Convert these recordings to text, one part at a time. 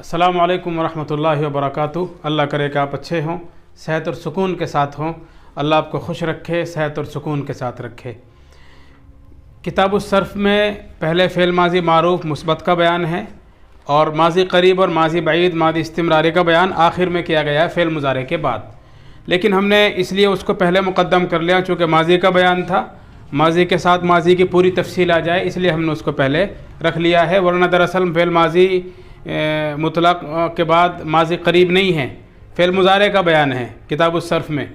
अस्सलामु अलैकुम वरहमतुल्लाहि वबरकातुहू। अल्लाह करे कि आप अच्छे हों, सेहत और सुकून के साथ हों। अल्लाह आपको खुश रखे, सेहत और सुकून के साथ रखे। किताबुस्सर्फ़ में पहले फ़ेल माज़ी मारूफ़ मुस्बत का बयान है और माज़ी करीब और माज़ी बईद माज़ी इस्तिमरारी का बयान आखिर में किया गया है फ़ेल मुज़ारे के बाद। लेकिन हमने इसलिए उसको पहले मुक़द्दम कर लिया चूँकि माज़ी का बयान था, माज़ी के साथ माज़ी की पूरी तफसील आ जाए इसलिए हमने उसको पहले रख लिया है। वरना दरअसल फ़ेल माज़ी मुतलक के बाद माज़ी करीब नहीं है, फ़ेल मुज़ारे का बयान है किताबुस्सर्फ़ में।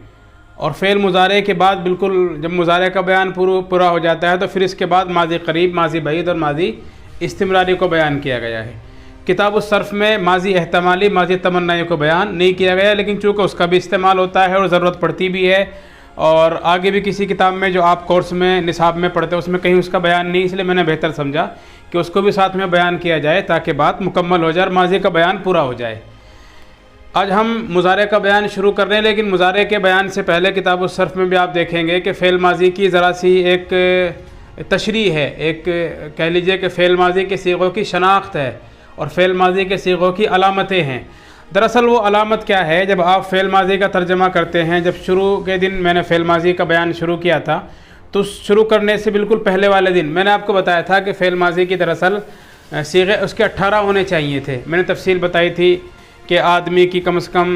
और फ़ेल मुज़ारे के बाद बिल्कुल जब मुज़ारे का बयान पूरा हो जाता है तो फिर इसके बाद माज़ी करीब, माज़ी बईद और माज़ी इस्तिमरारी को बयान किया गया है। किताबुस्सर्फ़ में माज़ी एहतमाली, माज़ी तमन्नाई को बयान नहीं किया गया, लेकिन चूँकि उसका भी इस्तेमाल होता है और ज़रूरत पड़ती भी है और आगे भी किसी किताब में जो आप कोर्स में निसाब में पढ़ते हैं उसमें कहीं उसका बयान नहीं, इसलिए मैंने बेहतर समझा कि उसको भी साथ में बयान किया जाए ताकि बात मुकम्मल हो जाए और माज़ी का बयान पूरा हो जाए। आज हम मुज़ारे का बयान शुरू कर रहे हैं, लेकिन मुज़ारे के बयान से पहले किताबुस्सर्फ़ में भी आप देखेंगे कि फ़ेल माज़ी की ज़रा सी एक तशरीह है, एक कह लीजिए कि फ़ेल माज़ी के सीगों की शनाख्त है और फ़ेल माज़ी के सीगों की अलामतें हैं। दरअसल वो अलामत क्या है, जब आप फ़ेल माज़ी का तर्जमा करते हैं, जब शुरू के दिन मैंने फ़ेल माज़ी का बयान शुरू किया था तो शुरू करने से बिल्कुल पहले वाले दिन मैंने आपको बताया था कि फ़ेल माज़ी की दरअसल सीगे उसके 18 होने चाहिए थे। मैंने तफसील बताई थी कि आदमी की कम से कम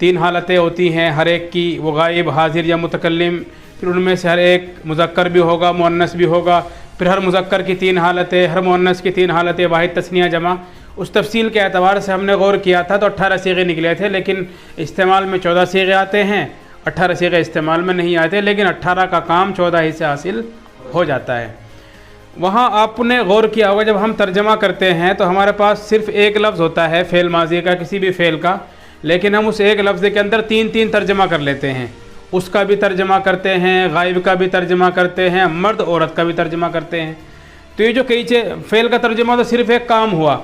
3 हालतें होती हैं, हर एक की, वो गायब, हाजिर या मुतकल्लिम, फिर उनमें से हर एक मुज़क्कर भी होगा, मुअन्नस भी होगा, फिर हर मुज़क्कर की 3 हालतें, हर मुअन्नस की 3 हालतें, वाहिद तस्निया जमा। उस तफसील के एतबार से हमने गौर किया था तो 18 सीगे निकले थे, लेकिन इस्तेमाल में 14 सीगे आते हैं, 18 सीगे इस्तेमाल में नहीं आते, लेकिन 18 का काम 14 ही से हासिल हो जाता है। वहाँ आपने गौर किया होगा जब हम तर्जमा करते हैं तो हमारे पास सिर्फ़ एक लफ्ज़ होता है फ़ेल माज़ी का, किसी भी फ़ेल का, लेकिन हम उस एक लफ्ज़ के अंदर 3-3 तर्जमा कर लेते हैं। उसका भी तर्जमा करते हैं, गायब का भी तर्जमा करते हैं, मर्द औरत का भी तर्जमा करते हैं। तो ये जो कई फ़ेल का तर्जमा तो सिर्फ़ एक काम हुआ,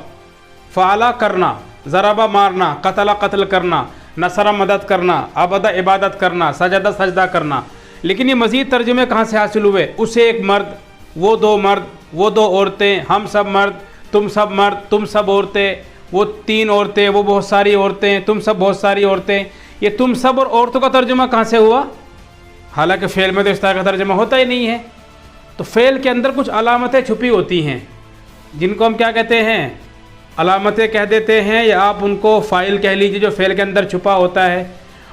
फ़ाला करना, ज़राबा मारना, कतला कत्ल करना, नसरा मदद करना, अबदा इबादत करना, सजदा सजदा करना। लेकिन ये मज़ीद तर्जुमे कहाँ से हासिल हुए? उसे एक मर्द, वो 2 मर्द, वो 2 औरतें, हम सब मर्द, तुम सब मर्द, तुम सब औरतें, वो 3 औरतें, वो बहुत सारी औरतें, तुम सब बहुत सारी औरतें। ये तुम सब और औरतों का तर्जुमा कहाँ से हुआ? हालांकि फ़ेल में तो इस तरह का तर्जुमा होता ही नहीं है। तो फ़ेल के अंदर कुछ अलामतें छुपी होती हैं जिनको हम क्या कहते हैं, अलामतें कह देते हैं, या आप उनको फ़ाइल कह लीजिए जो फ़ेल के अंदर छुपा होता है।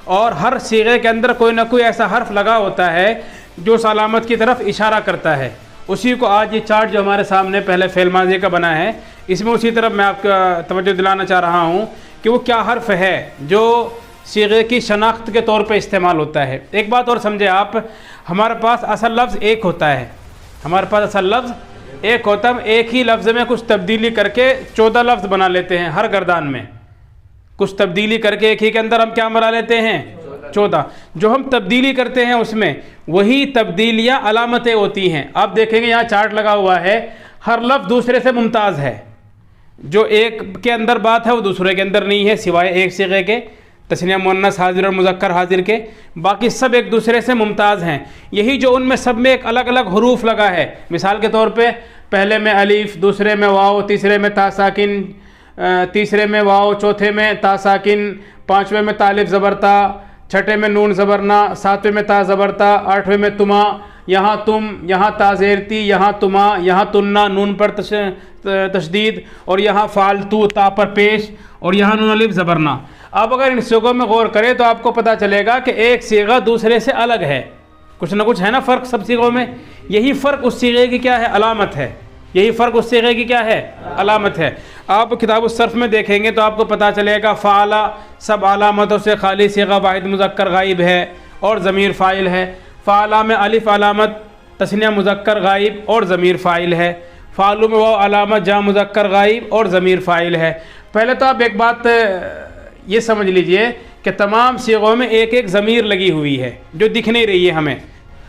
और हर सीगे के अंदर कोई ना कोई ऐसा हर्फ लगा होता है जो उस अलामत की तरफ इशारा करता है। उसी को आज ये चार्ट जो हमारे सामने पहले फ़ेल माज़ी का बना है, इसमें उसी तरफ मैं आपका तवज्जो दिलाना चाह रहा हूँ कि वो क्या हर्फ है जो सीगे की शनाख्त के तौर पे इस्तेमाल होता है। एक बात और समझे आप, हमारे पास असल लफ्ज़ एक होता है, हमारे पास असल लफ्ज़ एक होता है। हम एक ही लफ्ज़ में कुछ तब्दीली करके 14 लफ्ज़ बना लेते हैं, हर गर्दान में कुछ तब्दीली करके एक ही के अंदर हम क्या बना लेते हैं, 14। जो हम तब्दीली करते हैं उसमें वही तब्दीलियाँ अलामतें होती हैं। आप देखेंगे यहाँ चार्ट लगा हुआ है, हर लफ्ज़ दूसरे से मुमताज़ है। जो एक के अंदर बात है वो दूसरे के अंदर नहीं है, सिवाय एक सीगे के, तस्निया मुअन्नस हाजिर और मुज़क्कर हाजिर के, बाकी सब एक दूसरे से मुमताज़ हैं। यही जो उनमें सब में एक अलग अलग हरूफ लगा है, मिसाल के तौर पे पहले में अलीफ, दूसरे में वाव, तीसरे में ता साकिन, तीसरे में वाव, चौथे में ता साकिन, पाँचवें में तालिफ ज़बरता, छठे में नून ज़बरना, सातवें में ता ज़बरता, आठवें में तुमा, यहाँ तुम, यहाँ ताज़ेरती, यहाँ तुमा, यहाँ तुन्ना, नून पर तशदीद, और यहाँ फालतू, ता पर पेश, और यहाँ नून अलिफ ज़बरना। अब अगर इन सीगों में गौर करें तो आपको पता चलेगा कि एक सीगा दूसरे से अलग है, कुछ ना कुछ है ना फ़र्क सब सीगों में। यही फ़र्क उस सीगे की क्या है, अलामत है। यही फ़र्क उस सीगे की क्या है, अलामत है। आप किताबुस्सर्फ़ में देखेंगे तो आपको पता चलेगा फ़ाला सब अलामतों से खाली सीगा वाहिद मुज़क्कर गायब है और ज़मीर फ़ाइल है। फ़ाला में अलिफ़ अलामत, तस्निया मुज़क्कर गायब और ज़मीर फ़ाइल है। फ़ालू में वाव अलामत, जा मुज़क्कर गायब और ज़मीर फ़ाइल है। पहले तो आप एक बात ये समझ लीजिए कि तमाम सीगों में एक एक ज़मीर लगी हुई है जो दिख नहीं रही है हमें।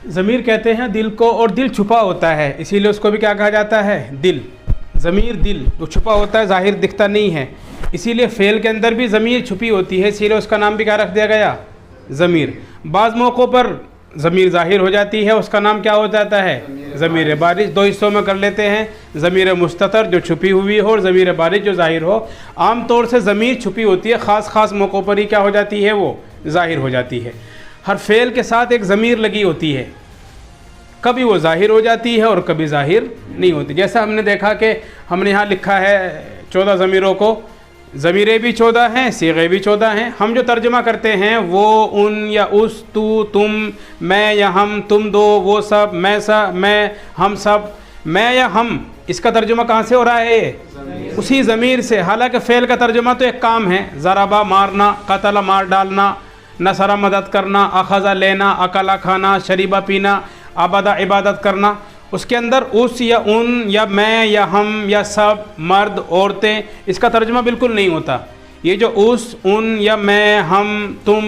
ज़मीर कहते हैं दिल को, और दिल छुपा होता है इसीलिए उसको भी क्या कहा जाता है, दिल। ज़मीर दिल जो छुपा होता है, ज़ाहिर दिखता नहीं है, इसीलिए फ़ेल के अंदर भी ज़मीर छुपी होती है, इसीलिए उसका नाम भी क्या रख दिया गया, ज़मीर। बाज़ मौक़ों पर ज़मीर ज़ाहिर हो जाती है, उसका नाम क्या हो जाता है? ज़मीर बारिज़। दो हिस्सों में कर लेते हैं, ज़मीर मुस्ततर जो छुपी हुई हो और ज़मीर बारिज़ जो ज़ाहिर हो। आम तौर से ज़मीर छुपी होती है, ख़ास मौक़ों पर ही क्या हो जाती है? वो ज़ाहिर हो जाती है। हर फ़ेल के साथ एक ज़मीर लगी होती है, कभी वो ज़ाहिर हो जाती है और कभी ज़ाहिर नहीं होती। जैसा हमने देखा कि हमने यहाँ लिखा है 14 ज़मीरों को, ज़मीरें भी 14 हैं, सीग़े भी 14 हैं। हम जो तर्जुमा करते हैं वो उन या उस, तू, तुम, मैं या हम, तुम दो, वो सब, मैं सब, मैं, हम सब, मैं या हम, इसका तर्जुमा कहाँ से हो रहा है? उसी ज़मीर से। हालांकि फ़ेल का तर्जुमा तो एक काम है, ज़राबा मारना, क़तला मार डालना, नसरा मदद करना, अख़ज़ा लेना, अकला खाना, शरीबा पीना, आबादा इबादत करना। उसके अंदर उस या उन या मैं या हम या सब, मर्द, औरतें, इसका तर्जुमा बिल्कुल नहीं होता। ये जो उस, उन या मैं, हम, तुम,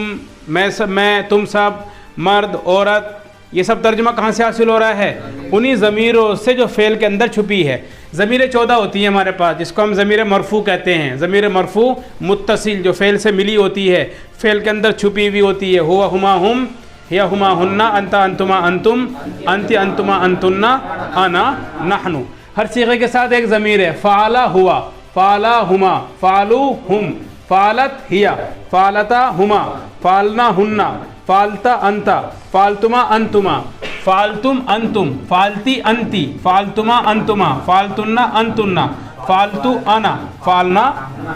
मैं सब, मैं, तुम सब, मर्द, औरत, ये सब तर्जुमा कहाँ से हासिल हो रहा है? उन्हीं ज़मीरों से जो फ़ेल के अंदर छुपी है। ज़मीरें 14 होती हैं हमारे पास, जिसको हम ज़मीर मरफ़ू कहते हैं। ज़मीर मरफ़ू मुत्तसिल, जो फ़ेल से मिली होती है, फ़ेल के अंदर छुपी हुई होती है। हुआ हुमा हुम, या हुमा हुन्ना, अंता अंतुमा अंतुम, अंति अंतुमा अंतुन्ना, आना नहनु। हर सीग़े के साथ एक ज़मीर है। फ़ाला हुआ, फ़ाला हुमा, फ़ालू हुम, फ़ालत हिया, फ़ालता हुमा, फ़ालना हुन्ना, फ़ालता अंता, फ़ालतुमा अंतुमा, फ़ालतुम अंतुम, फ़ालती अंती, फ़ालतुमा अंतुमा, फ़ालतुन्ना अंतुन्ना, फ़ालतू आना, फ़ालना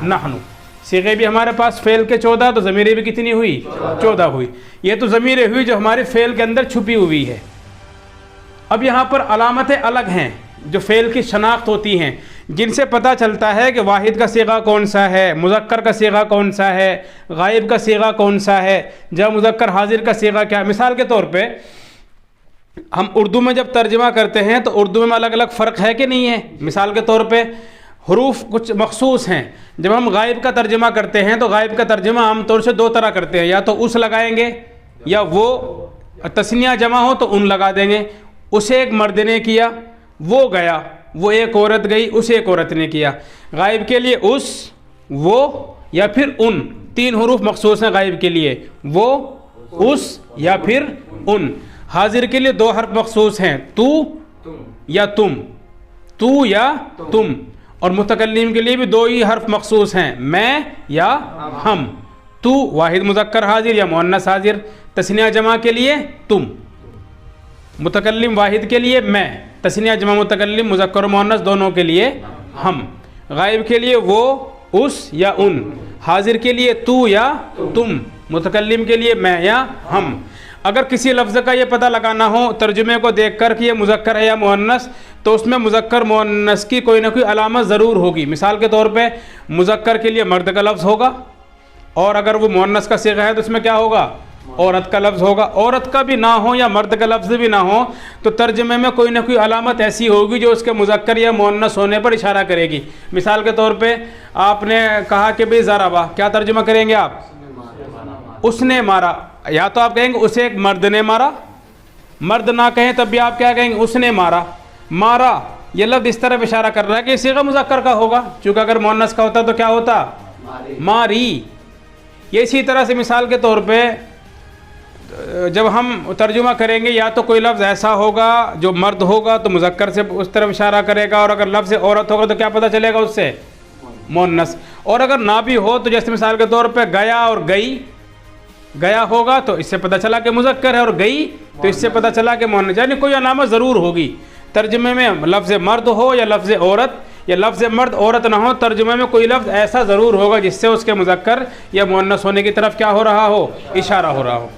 नहनु। सीग़े भी हमारे पास फ़ेल के 14, तो ज़मीरें भी कितनी हुई? 14 हुई। ये तो ज़मीरें हुई जो हमारे फ़ेल के अंदर छुपी हुई है। अब यहाँ पर अलामतें अलग हैं जो फ़ेल की शनाख्त होती हैं, जिनसे पता चलता है कि वाहिद का सीग़ा कौन सा है, मुज़क्कर का सीग़ा कौन सा है, गायब का सीग़ा कौन सा है, जब मुज़क्कर हाजिर का सीग़ा क्या है। मिसाल के तौर पे हम उर्दू में जब तर्जुमा करते हैं तो उर्दू में अलग अलग फ़र्क है कि नहीं है? मिसाल के तौर पे हरूफ कुछ मखसूस हैं। जब हम गायब का तर्जुमा करते हैं तो गायब का तर्जुमा आमतौर से दो तरह करते हैं, या तो उस लगाएंगे या वो तस्निया जमा हो तो उन लगा देंगे। उसे एक मर्द ने किया, वो गया, वो एक औरत गई, उसे एक औरत ने किया। गायब के लिए उस, वो या फिर उन, तीन हरूफ मखसूस हैं गायब के लिए, वो, उस या फिर उन। हाजिर के लिए दो हर्फ मखसूस हैं, तू या तुम, तू या तुम। और मुतकल्लिम के लिए भी दो ही हर्फ मखसूस हैं, मैं या हम। तू वाहिद मुज़क्कर हाजिर या मुअन्नस हाजिर। तस्निया जमा के लिए तुम, मुतकल्लिम वाहिद के लिए मैं, तस्निया जमा मुतकल्लिम मुज़क्कर मुअन्नस दोनों के लिए हम। गायब के लिए वो, उस या उन। हाजिर के लिए तू या तुम, मुतकल्लिम के लिए मैं या हम। अगर किसी लफ्ज़ का ये पता लगाना हो तर्जुमे को देख कर कि ये मुज़क्कर है या मुअन्नस, तो उसमें मुज़क्कर मुअन्नस की कोई ना कोई अलामत ज़रूर होगी। मिसाल के तौर पे मुज़क्कर के लिए मर्द का लफ्ज़ होगा, और अगर वो मुअन्नस का सीग़ा है तो उसमें क्या होगा? औरत का लफ्ज़ होगा। औरत का भी ना हो या मर्द का लफ्ज़ भी ना हो तो तर्जुमे में कोई ना कोई अलामत ऐसी होगी जो उसके मुज़क्कर या मुअन्नस होने पर इशारा करेगी। मिसाल के तौर पे आपने कहा कि भाई ज़राबा, क्या तर्जुमा करेंगे आप? उसने मारा। या तो आप कहेंगे उसे एक मर्द ने मारा, मर्द ना कहें तब भी आप क्या कहेंगे? उसने मारा। मारा ये लफ्ज़ इस तरफ इशारा कर रहा है कि सीग़ा मुज़क्कर का होगा, चूँकि अगर मुअन्नस का होता तो क्या होता? मारी। ये इसी तरह से मिसाल के तौर पे जब हम तर्जुमा करेंगे या तो कोई लफ्ज़ ऐसा होगा जो मर्द होगा तो मुज़क्कर से उस तरफ इशारा करेगा, और अगर लफ्ज़ औरत होगा तो क्या पता चलेगा उससे? मुअन्नस। और अगर ना भी हो तो जैसे मिसाल के तौर पे गया और गई, गया होगा तो इससे पता चला कि मुज़क्कर है, और गई तो इससे पता चला कि मुअन्नस। यानी कोई अलामत ज़रूर होगी तर्जुमे में, लफ्ज़ मर्द हो या लफ्ज़ औरत, या लफ्ज़ मर्द औरत ना हो, तर्जुमे में कोई लफ्ज़ ऐसा ज़रूर होगा जिससे उसके मुज़क्कर या मुअन्नस होने की तरफ क्या हो रहा हो? इशारा हो रहा हो।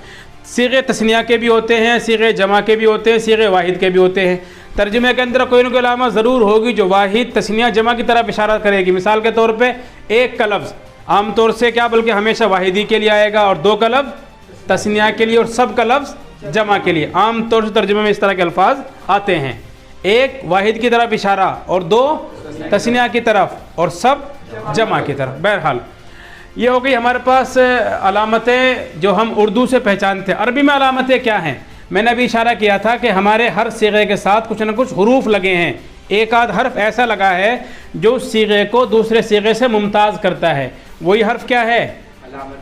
सीग़े तस्निया के भी होते हैं, सीग़े जमा के भी होते हैं, सीग़े वाहिद के भी होते हैं। तर्जुमे के अंदर कोई ना कोई अलामत ज़रूर होगी जो वाहिद तस्निया जमा की तरफ इशारा करेगी। मिसाल के तौर पे एक का लफ्ज़ आमतौर से क्या बल्कि हमेशा वाहिदी के लिए आएगा, और दो का लफ्ज़ तस्निया के लिए, और सब का लफ्ज़ जमा के लिए। आम तौर से तर्जुमे में इस तरह के अल्फाज आते हैं, एक वाहिद की तरफ इशारा और दो तस्निया की तरफ और सब जमा की तरफ। बहरहाल ये हो गई हमारे पास अलामतें जो हम उर्दू से पहचानते हैं। अरबी में अलामतें क्या हैं? मैंने अभी इशारा किया था कि हमारे हर सीग़े के साथ कुछ न कुछ हरूफ लगे हैं, एक आध हर्फ ऐसा लगा है जो सीग़े को दूसरे सीग़े से मुमताज़ करता है। वही हर्फ क्या है?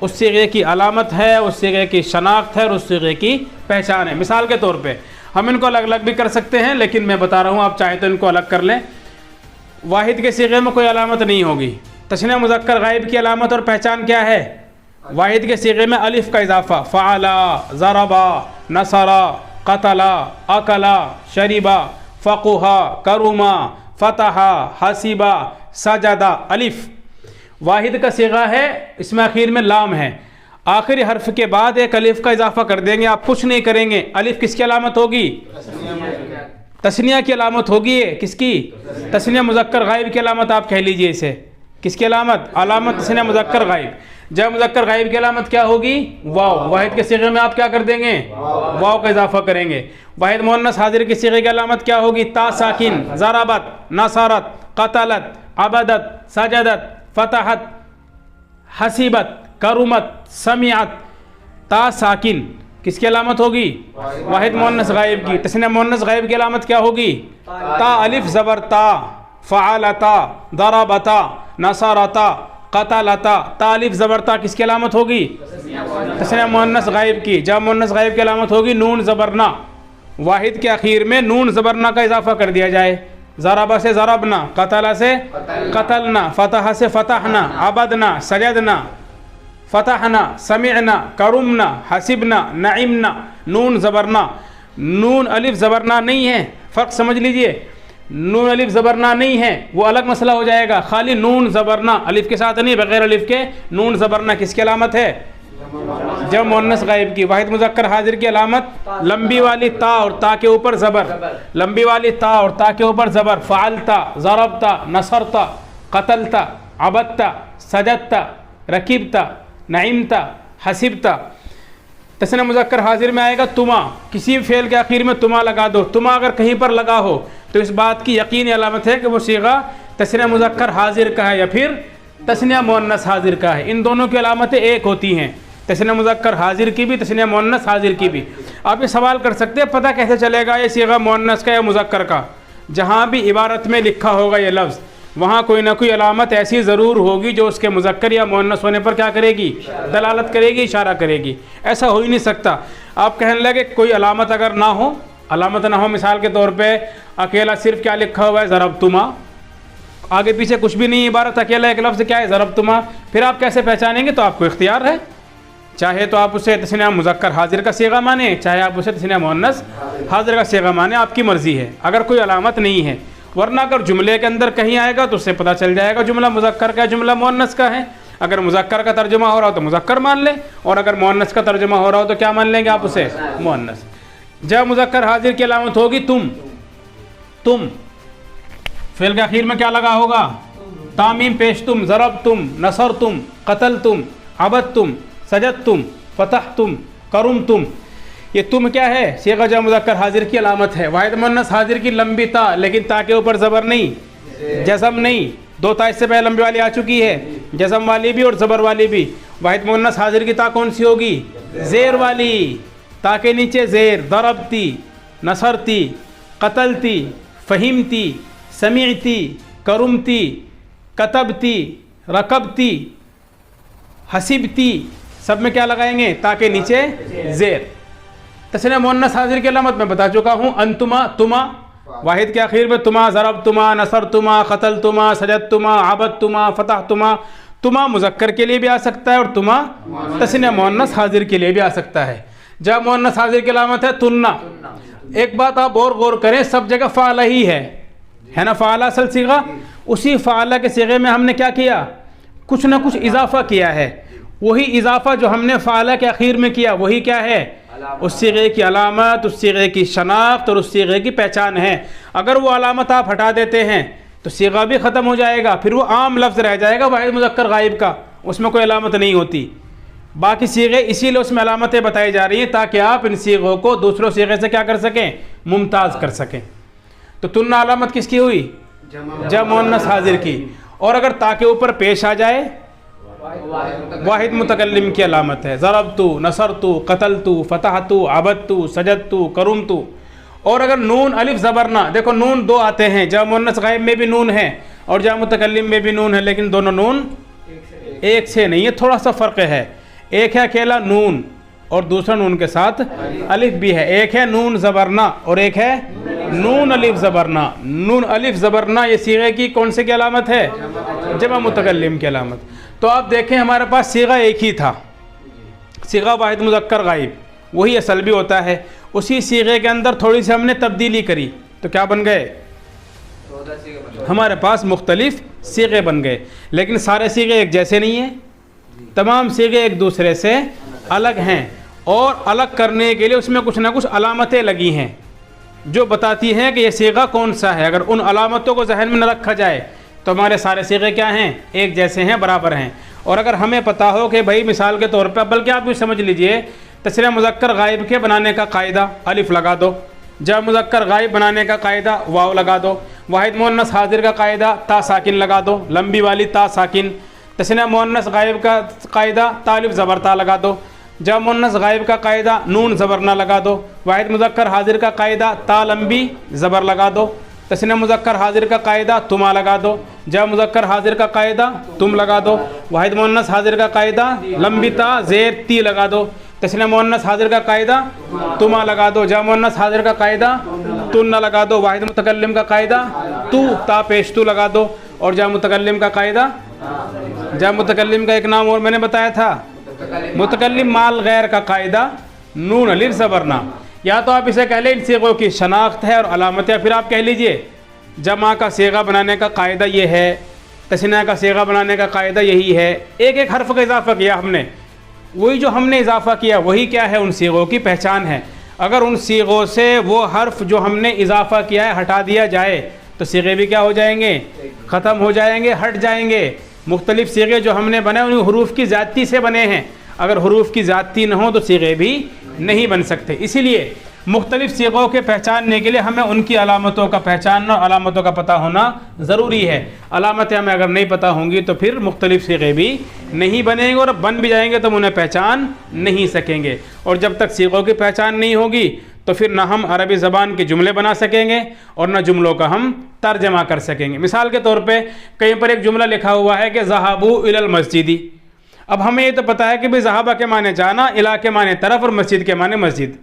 उस सिगे की अलामत है, उस सिगे की शनाख्त है और उस सिगे की पहचान है। मिसाल के तौर पे हम इनको अलग अलग भी कर सकते हैं, लेकिन मैं बता रहा हूँ, आप चाहें तो इनको अलग कर लें। वाहिद के सिगे में कोई अलामत नहीं होगी। तस्नीया मुज़क्कर गायब की अलामत और पहचान क्या है? वाहिद के सिगे में अलिफ का इजाफा, फ़अला, ज़रबा, नसरा, क़तला, अकला, शरीबा, फ़क़ुहा, करुमा, फ़तहा, हसीबा, सजदा, अलिफ। वाहिद का सिगा है, इसमें आखिर में लाम है, आखिरी हर्फ के बाद एक अलिफ का इजाफा कर देंगे, आप कुछ नहीं करेंगे। अलिफ किसकी अलामत होगी? तस्निया की अलामत होगी। ये किसकी? तस्निया मुज़क्कर गायब की अलामत आप कह लीजिए इसे। किसकी अलामत? अलामत तस्निया मुज़क्कर गायब। जब मुज़क्कर गायब की अलामत क्या होगी? वाव। वाहिद के सिगे में आप क्या कर देंगे? वाव का इजाफा करेंगे। वाहिद मुअन्नस हाजिर के सिगे की अलामत क्या होगी? ता साकिन, ज़रबत, नसरत, क़तलत, अबदत, सजदत, फ़तहत, हसीबत, करुमत, समिअत। ता साकिन किसकी अलामत होगी? वाहिद मुअन्नस गायब की। तस्नीया मुअन्नस गायब की अलामत क्या होगी? ता अलिफ ज़बर ता, फ़अलता, दरबता, नसरता, क़तलता। ता अलिफ ज़बर ता किसकी अलामत होगी? तस्नीया मुअन्नस गायब की। जब मुअन्नस गायब की अलामत होगी नून ज़बरना। वाहिद के आखिर में नून ज़बरना का इजाफा कर दिया जाए। ज़रबा से ज़रबना, क़तला से क़तलना, फ़तह से फ़तहना, अबदना, सजदना, फ़तहना, समिअना, करुमना, हसिबना, नइमना। नून ज़बरना, नून अलिफ ज़बरना नहीं है, फ़र्क समझ लीजिए। नून अलिफ ज़बरना नहीं है, वो अलग मसला हो जाएगा। खाली नून ज़बरना, अलिफ के साथ नहीं, बगैर अलिफ के नून ज़बरना किसकी अलामत है? जब मुअन्नस गायब की। वाहिद मुज़क्कर हाजिर की अलामत लंबी वाली ता और ता के ऊपर ज़बर, लंबी वाली ता और ता के ऊपर ज़बर। फ़अलता, ज़रबता, नसरता, क़तलता, अबदता, सजदता, रकीबता, नइमता, हसिबता। तस्नीया मुज़क्कर हाजिर में आएगा तुमा। किसी भी फ़ेल के आखिर में तुमा लगा दो। तुमा अगर कहीं पर लगा हो तो इस बात की यकीनी अलामत है कि वो सीगा तस्नीया मुज़क्कर हाजिर का है या फिर तस्नीया मुअन्नस हाजिर का है। इन दोनों की अलामतें एक होती हैं, तस्नीया मुज़क्कर हाजिर की भी, तस्नीया मुअन्नस हाजिर की भी। आप ये सवाल कर सकते हैं पता कैसे चलेगा ये सीगा मुअन्नस का या मुज़क्कर का? जहाँ भी इबारत में लिखा होगा ये लफ्ज़, वहाँ कोई ना कोई अलामत ऐसी ज़रूर होगी जो उसके मुज़क्कर या मुअन्नस होने पर क्या करेगी? दलालत करेगी, इशारा करेगी। ऐसा हो ही नहीं सकता। आप कहने लगे कोई अलामत अगर ना हो, अलामत ना हो, मिसाल के तौर पे अकेला सिर्फ क्या लिखा हुआ है? ज़रबतुमा, आगे पीछे कुछ भी नहीं, इबारत अकेला एक लफ्ज़ क्या है? ज़रबतुमा। फिर आप कैसे पहचानेंगे? तो आपको इख्तियार है, चाहे तो आप उसे तस्नीया मुज़क्कर हाजिर का सीगा माने, चाहे आप उसे तस्नीया मुअन्नस हाजिर का सीगा माने, आपकी मर्ज़ी है अगर कोई अलामत नहीं है। वरना अगर जुमले के अंदर कहीं आएगा तो उससे पता चल जाएगा जुमला मुज़क्कर का है, जुमला मुअन्नस का है। अगर मुज़क्कर का तर्जुमा हो रहा हो तो मुज़क्कर मान लें, और अगर मुअन्नस का तर्जुमा हो रहा हो तो क्या मान लेंगे आप उसे? मुअन्नस। जब मुज़क्कर हाजिर की अलामत होगी तुम, तुम फ़ेल के आखिर में क्या लगा होगा? तामीम पेश तुम, ज़रब तुम, नसर तुम, क़तल तुम, अबद तुम, सजद तुम, फ़तह तुम, करुम तुम। ये तुम क्या है? सीगा जब मुज़क्कर हाजिर की अलामत है। वाहिद मुअन्नस हाजिर की लंबी ता, लेकिन ता के ऊपर ज़बर नहीं, जज़म नहीं। दो ता इससे पहले लंबी वाली आ चुकी है, जज़म वाली भी और ज़बर वाली भी। वाहिद मुअन्नस हाजिर की ता कौन सी होगी? ज़ेर वाली। ता के नीचे ज़ेर। दरबती, नसरती, क़तलती, फ़हिमती, समिअती, करुमती, कतबती, रकबती, हसिबती, सब में क्या लगाएंगे? ता के नीचे ज़ेर। तस्नीया मुअन्नस हाजिर की अलामत मैं बता चुका हूँ, अंतुमा, तुमा। वाहिद के आखिर में तुमा, ज़रब तुमा, नसर तुमा, क़तल तुमा, सजद तुमा, अबद तुमा, फ़तह तुमा। तुमा मुज़क्कर के लिए भी आ सकता है और तुमा तस्नीया मुअन्नस हाजिर के लिए भी आ सकता है। जब मुअन्नस हाजिर की अलामत है तुन्ना। एक बात आप और गौर करें, सब जगह फ़अला ही है ना? फ़अला असल सीगा, उसी फ़अला के सीगे में हमने क्या किया? कुछ ना कुछ इजाफ़ा किया है। वही इजाफ़ा जो हमने फ़अला के आखिर में किया वही क्या है? उस सीगे की अलामत, उस सीगे की शनाख्त और उस सीगे की पहचान है। अगर वो अलामत आप हटा देते हैं तो सीगा भी ख़त्म हो जाएगा, फिर वो आम लफ्ज़ रह जाएगा वाहिद मुज़क्कर गायब का, उसमें कोई अलामत नहीं होती। बाकी सीगे इसीलिए उसमें अलामतें बताई जा रही हैं ताकि आप इन सीगों को दूसरों सीगे से क्या कर सकें? मुमताज़ कर सकें। तो तुन्ना अलामत किसकी हुई? जब मुअन्नस हाजिर की। और अगर ता के ऊपर पेश आ जाए वाहिद मुतकल्लिम की अलामत है। ज़रबतु, नसरतु, क़तलतु, फ़तहतु, अबदतु, सजदतु, करुमतु। और अगर नून अलिफ ज़बरना, देखो नून दो आते हैं, जब मुअन्नस गायब में भी नून है और जब मुतकल्लिम में भी नून है, लेकिन दोनों नून एक से नहीं है, थोड़ा सा फ़र्क है। एक है अकेला नून और दूसरा नून के साथ अलिफ भी है। एक है नून ज़बरना और एक है नून अलिफ ज़बरना। नून अलिफ ज़बरना ये सीगे की कौन से की अलामत है? जमा मुतकल्लिम की अलामत। तो आप देखें हमारे पास सीगा एक ही था, सीगा वाहिद मुज़क्कर गायब, वही असल भी होता है। उसी सीगे के अंदर थोड़ी सी हमने तब्दीली करी तो क्या बन गए? हमारे पास मुख्तलिफ सीगे बन गए। लेकिन सारे सीगे एक जैसे नहीं हैं, तमाम सीगे एक दूसरे से अलग हैं और अलग करने के लिए उसमें कुछ ना कुछ अलामतें लगी हैं जो बताती हैं कि ये सीगा कौन सा है। अगर उन अलामतों को जहन में न रखा जाए तो हमारे सारे सीगे क्या हैं? एक जैसे हैं, बराबर हैं। और अगर हमें पता हो कि भाई मिसाल के तौर पर, बल्कि आप भी समझ लीजिए, तस्नीह मुज़क्कर गायब के बनाने का कायदा अलिफ लगा दो, जब मुज़क्कर गायब बनाने का कायदा वाव लगा दो, वाहिद मुअन्नस हाजिर का कायदा ता साकिन लगा दो, लंबी वाली ता साकिन। तस्नीह मुअन्नस गायब का कायदा तालिफ ज़बर ता लगा दो, जब मुअन्नस गायब का कायदा नून ज़बरना लगा दो, वाहिद मुज़क्कर हाजिर का कायदा ता लंबी ज़बर लगा दो, तस्नीह मुज़क्कर हाजिर का कायदा तुमा लगा दो, जब मुज़क्कर हाजिर का कायदा तुम लगा दो, वाहिद मुअन्नस हाजिर का कायदा लंबी ता ज़ेर ती लगा दो, तस्नीह मुअन्नस हाजिर का कायदा तुमा लगा दो, जब मुअन्नस हाजिर का कायदा तुन्ना लगा दो, वाहिद मुतकल्लिम का कायदा तू ता पेश तू लगा दो, और जब मुतकल्लिम का कायदा, जब मुतकल्लिम का एक नाम और मैंने बताया था, मुतकल्लिम माल गैर का कायदा नून अलिफ ज़बरना। या तो आप इसे कह लें इन सीगों की शनाख्त है और अलामत, या फिर आप कह लीजिए जमा का सीगा बनाने का कायदा ये है, तस्नीह का सीगा बनाने का कायदा यही है। एक एक हर्फ का इजाफा किया हमने, वही जो हमने इजाफा किया वही क्या है? उन सीगों की पहचान है। अगर उन सीगों से वो हर्फ जो हमने इजाफा किया है हटा दिया जाए तो सीगे भी क्या हो जाएंगे? ख़त्म हो जाएंगे, हट जाएंगे। मुख्तलिफ सीगे जो हमने बनाए उन हरूफ की ज़ाती से बने हैं, अगर हरूफ की ज़ाती न हो तो सीगे भी नहीं बन सकते। इसीलिए मुख्तलिफ सीगों के पहचानने के लिए हमें उनकी अलामतों का पहचानना और अलामतों का पता होना ज़रूरी है। अलामतें हमें अगर नहीं पता होंगी तो फिर मुख्तलिफ सीगे भी नहीं बनेंगे, और बन भी जाएंगे तो हम उन्हें पहचान नहीं सकेंगे। और जब तक सीगों की पहचान नहीं होगी तो फिर ना हम अरबी ज़बान के जुमले बना सकेंगे और ना जुमलों का हम तर्जमा कर सकेंगे। मिसाल के तौर पे कहीं पर एक जुमला लिखा हुआ है कि ज़हाबू इलल मस्जिदी। अब हमें ये तो पता है कि भाई ज़हाबा के माने जाना, इला के माने तरफ और मस्जिद के माने मस्जिद,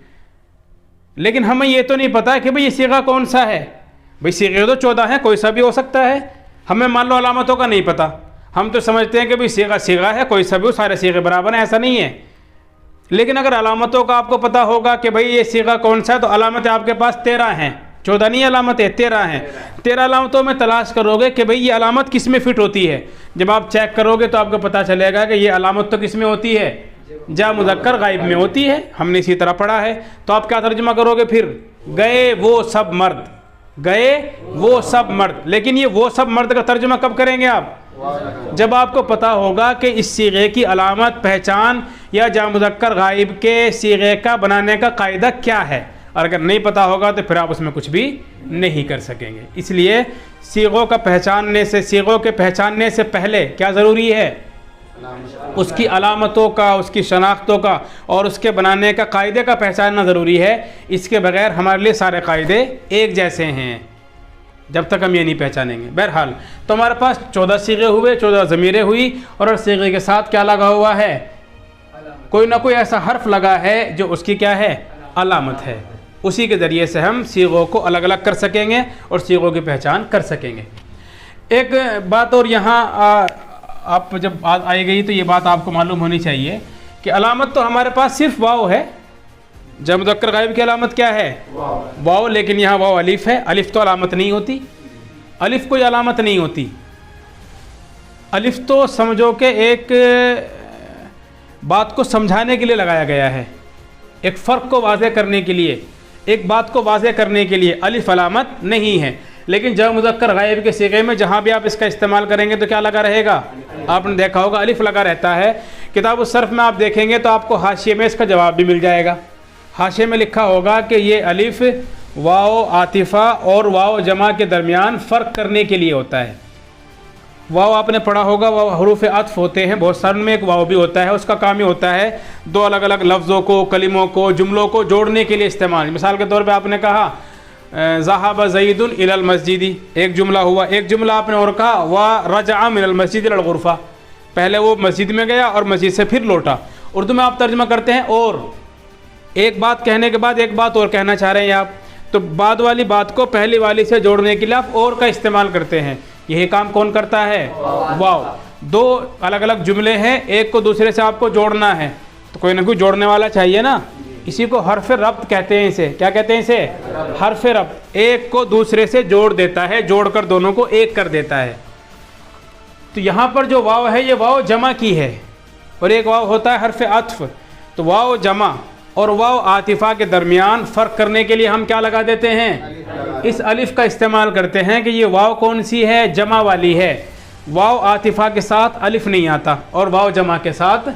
लेकिन हमें ये तो नहीं पता कि भाई ये सीगा कौन सा है। भाई सीगे तो 14 हैं, कोई सा भी हो सकता है। हमें मान लो अलामतों का नहीं पता, हम तो समझते हैं कि भाई सीगा सीगा है, कोई सा भी हो, सारे सीगे बराबर हैं, ऐसा नहीं है। लेकिन अगर अलामतों का आपको पता होगा कि भाई ये सीगा कौन सा है, तो अलामतें आपके पास 13 हैं, 14 नहीं अलामतें, 13 हैं। 13 अलामतों में तलाश करोगे कि भाई ये अलामत किस में फ़िट होती है। जब आप चेक करोगे तो आपको पता चलेगा कि ये अलामत तो किस में होती है? जा मुज़क्कर गायब में होती है, हमने इसी तरह पढ़ा है। तो आप क्या तर्जुमा करोगे फिर? गए वो सब मर्द, गए वो सब मर्द। लेकिन ये वो सब मर्द का तर्जुमा कब करेंगे आप? जब आपको पता होगा कि इस सीगे की अलामत पहचान या जा मुज़क्कर गायब के सीगे का बनाने का कायदा क्या है। और अगर नहीं पता होगा तो फिर आप उसमें कुछ भी नहीं कर सकेंगे। इसलिए सीगों का पहचानने से, सीगों के पहचानने से पहले क्या ज़रूरी है? उसकी अलामतों का, उसकी शनाख्तों का और उसके बनाने का कायदे का पहचानना ज़रूरी है। इसके बगैर हमारे लिए सारे कायदे एक जैसे हैं जब तक हम ये नहीं पहचानेंगे। बहरहाल तो हमारे पास 14 सीगे हुए, 14 ज़मीरें हुई, और हर सीगे के साथ क्या लगा हुआ है? कोई ना कोई ऐसा हर्फ लगा है जो उसकी क्या है? अलामत है। उसी के ज़रिए से हम सीगों को अलग अलग कर सकेंगे और सीगों की पहचान कर सकेंगे। एक बात और यहाँ आप जब बात आई गई तो ये बात आपको मालूम होनी चाहिए कि अलामत तो हमारे पास सिर्फ वाव है। जब मुज़क्कर गायब की अलामत क्या है? वाव। लेकिन यहाँ वाव अलिफ है, अलिफ तो अलामत नहीं होती, अलिफ कोई अलामत नहीं होती। अलिफ तो समझो कि एक बात को समझाने के लिए लगाया गया है, एक फ़र्क को वाज़े करने के लिए, एक बात को वाज़े करने के लिए। अलिफ अलामत नहीं है। लेकिन जब मुज़क्कर गायब के सीगे में जहाँ भी आप इसका इस्तेमाल करेंगे तो क्या लगा रहेगा? आपने देखा होगा अलिफ लगा रहता है। किताब सर्फ में आप देखेंगे तो आपको हाशिए में इसका जवाब भी मिल जाएगा। हाशिए में लिखा होगा कि ये अलिफ वाव आतिफ़ा और वाव जमा के दरमियान फ़र्क करने के लिए होता है। वाव आपने पढ़ा होगा, वाव हरूफ अत्फ़ होते हैं, बहुत सारे में एक वाव भी होता है। उसका काम ही होता है दो अलग अलग लफ्ज़ों को, कलिमों को, जुमलों को जोड़ने के लिए इस्तेमाल। मिसाल के तौर पे आपने कहा ज़हाब ज़ईदुन इलल मस्जिदी, एक जुमला हुआ। एक जुमला आपने और कहा व रजअ मिनल मस्जिद इलल गुरफ़ा, पहले वो मस्जिद में गया और मस्जिद से फिर लौटा। उर्दू में आप तर्जुमा करते हैं और, एक बात कहने के बाद एक बात और कहना चाह रहे हैं आप, तो बाद वाली बात को पहली वाली से जोड़ने के लिए आप और का इस्तेमाल करते हैं। यही काम कौन करता है? वाव। दो अलग अलग जुमले हैं, एक को दूसरे से आपको जोड़ना है, तो कोई ना कोई जोड़ने वाला चाहिए ना। इसी को हर्फ रब्त कहते हैं। इसे क्या कहते हैं? इसे हर्फ रब्त। एक को दूसरे से जोड़ देता है, जोड़कर दोनों को एक कर देता है। तो यहाँ पर जो वाव है ये वाव जमा की है, और एक वाव होता है हर्फ अत्फ। तो वाव जमा और वाव आतिफ़ा के दरमियान फ़र्क करने के लिए हम क्या लगा देते हैं? इस अलिफ़ का इस्तेमाल करते हैं कि ये वाव कौन सी है? जमा वाली है। वाव आतिफ़ा के साथ अलिफ़ नहीं आता और वाव जमा के साथ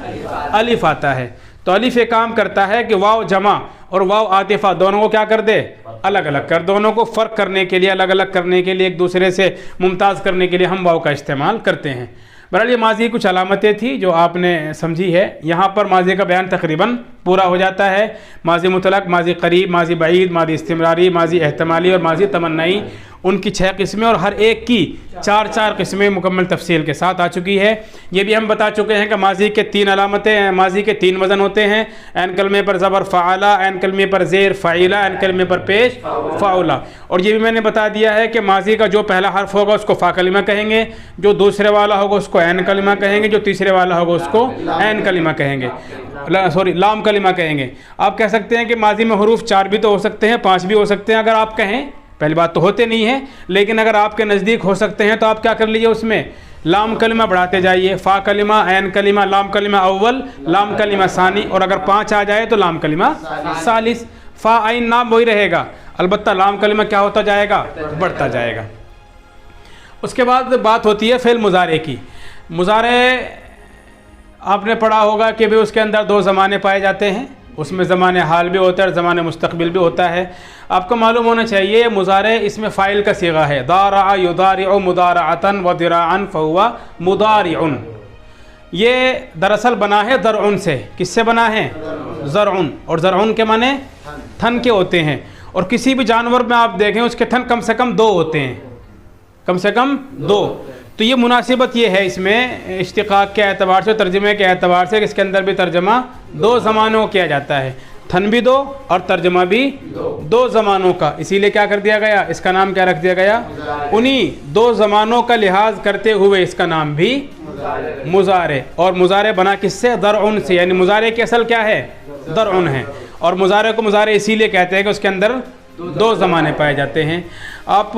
अलिफ़ आता है। तो अलिफ़ ये काम करता है कि वाव जमा और वाव आतिफ़ा दोनों को क्या कर दे? अलग अलग कर। दोनों को फ़र्क करने के लिए, अलग अलग करने के लिए, एक दूसरे से मुमताज़ करने के लिए हम वाव का इस्तेमाल करते हैं। बहरहाल ये माजी कुछ अलामतें थी जो आपने समझी है। यहाँ पर माजी का बयान तकरीबन पूरा हो जाता है। माजी मुतलक, माजी करीब, माजी बईद, माजी इस्तिमरारी, माजी एहतमाली और माजी तमन्नाई, उनकी 6 किस्में और हर एक की 4-4 किस्में मुकम्मल तफसील के साथ आ चुकी है। ये भी हम बता चुके हैं कि माजी के 3 अलामतें हैं, माजी के 3 वज़न होते हैं। ऐन कलमे पर ज़बर फ़ाला, ऐन कलमे पर ज़ेर फ़ाइला, ऐन कलमे पर पेश फ़ाउला। और ये भी मैंने बता दिया है कि माजी का जो पहला हर्फ होगा उसको फ़ा कलिमा कहेंगे, जो दूसरे वाला होगा उसको ऐन कलिमा कहेंगे, जो तीसरे वाला होगा उसको ऐन कलिमा कहेंगे, लाम कलिमा कहेंगे। आप कह सकते हैं कि माजी में हरूफ 4 भी तो हो सकते हैं, 5 भी हो सकते हैं। अगर आप कहें, पहली बात तो होते नहीं है, लेकिन अगर आपके नज़दीक हो सकते हैं तो आप क्या कर लीजिए, उसमें लाम कलिमा बढ़ाते जाइए। फ़ा कलिमा, ऐन कलिमा, लाम कलिमा अव्वल, लाम कलिमा सानी, और अगर 5 आ जाए तो लाम कलिमा सालिस। फ़ा आइन नाम वही रहेगा, अलबत्ता लाम कलिमा क्या होता जाएगा? बढ़ता जाएगा। उसके बाद बात होती है फ़ेल मुज़ारे की। मुज़ारे आपने पढ़ा होगा कि भी उसके अंदर 2 ज़माने पाए जाते हैं। उसमें ज़माने हाल भी होता है और ज़माने मुस्तक़बिल भी होता है। आपको मालूम होना चाहिए मुज़ारे इसमें फ़ाइल का सीगा है। दारा युदारिउ मुदारअतन व दिराअन फ़हुवा मुदारिउन। ये दरअसल बना है दरउन से। किससे बना है? ज़रउन। और ज़रउन के माने थन के होते हैं। और किसी भी जानवर में आप देखें उसके थन कम से कम 2 होते हैं, कम से कम 2। तो ये मुनासिबत ये है इसमें इश्तिक़ाक़ के एतबार से, तर्जमे के एतबार से, इसके अंदर भी तर्जमा 2 ज़मानों किया जाता है। थन भी 2 और तर्जमा भी 2 ज़मानों का। इसीलिए क्या कर दिया गया? इसका नाम क्या रख दिया गया? उन्हीं 2 ज़मानों का लिहाज करते हुए इसका नाम भी मुज़ारे। और मुज़ारे बना किससे? दरउन से। यानी मुज़ारे की असल क्या है? दरउन है। और मुज़ारे को मुज़ारे इसीलिए कहते हैं कि उसके अंदर 2 ज़माने पाए जाते हैं। आप